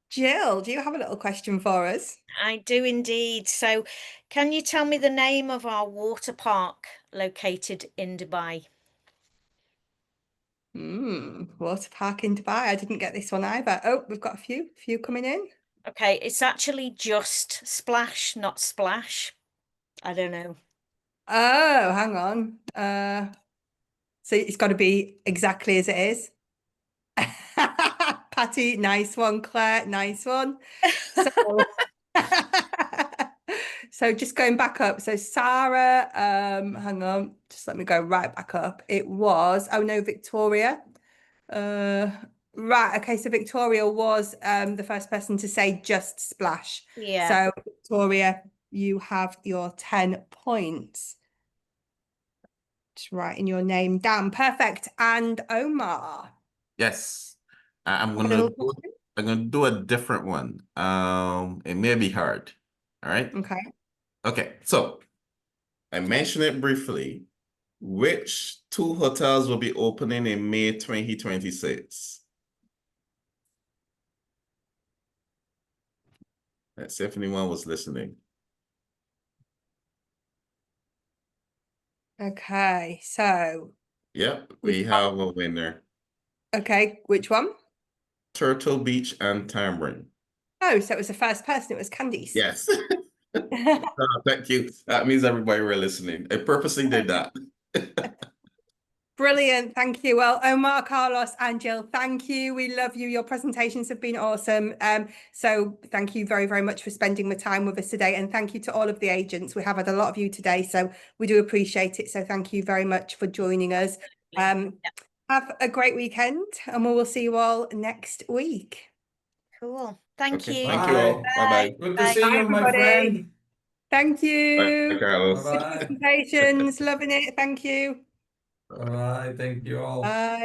Speaker 1: Jill, do you have a little question for us?
Speaker 3: I do indeed. So can you tell me the name of our water park located in Dubai?
Speaker 1: Water park in Dubai. I didn't get this one either. Oh, we've got a few coming in.
Speaker 3: Okay, it's actually just Splash, not Splash. I don't know.
Speaker 1: Oh, hang on. So it's got to be exactly as it is. Patty, nice one. Claire, nice one. So, so just going back up. So Sarah, hang on, just let me go right back up. It was, oh no, Victoria. Right, okay, so Victoria was the first person to say just Splash.
Speaker 3: Yeah.
Speaker 1: So Victoria, you have your 10 points. Just writing your name down. Perfect. And Omar.
Speaker 2: Yes.
Speaker 1: A little
Speaker 2: I'm gonna do a different one. It may be hard. All right.
Speaker 1: Okay.
Speaker 2: Okay. So I mentioned it briefly. Which two hotels will be opening in May 2026? Let's see if anyone was listening.
Speaker 1: Okay, so
Speaker 2: Yep, we have a winner.
Speaker 1: okay, which one?
Speaker 2: Turtle Beach and Tamarind.
Speaker 1: Oh, so it was the first person, it was Candice.
Speaker 2: Yes. Thank you. That means everybody were listening. I purposely did that.
Speaker 1: Brilliant. Thank you. Well, Omar, Carlos, and Jill, thank you. We love you. Your presentations have been awesome. So thank you very, very much for spending the time with us today. And thank you to all of the agents. We have had a lot of you today, so we do appreciate it. So thank you very much for joining us. Have a great weekend, and we will see you all next week.
Speaker 3: Cool. Thank you.
Speaker 2: Thank you all. Bye-bye.
Speaker 4: Good to see you, my friend.
Speaker 1: Thank you.
Speaker 2: Bye, Carlos.
Speaker 4: Bye-bye.
Speaker 1: Presentations. Loving it. Thank you.
Speaker 4: Bye-bye. Thank you all.
Speaker 1: Bye.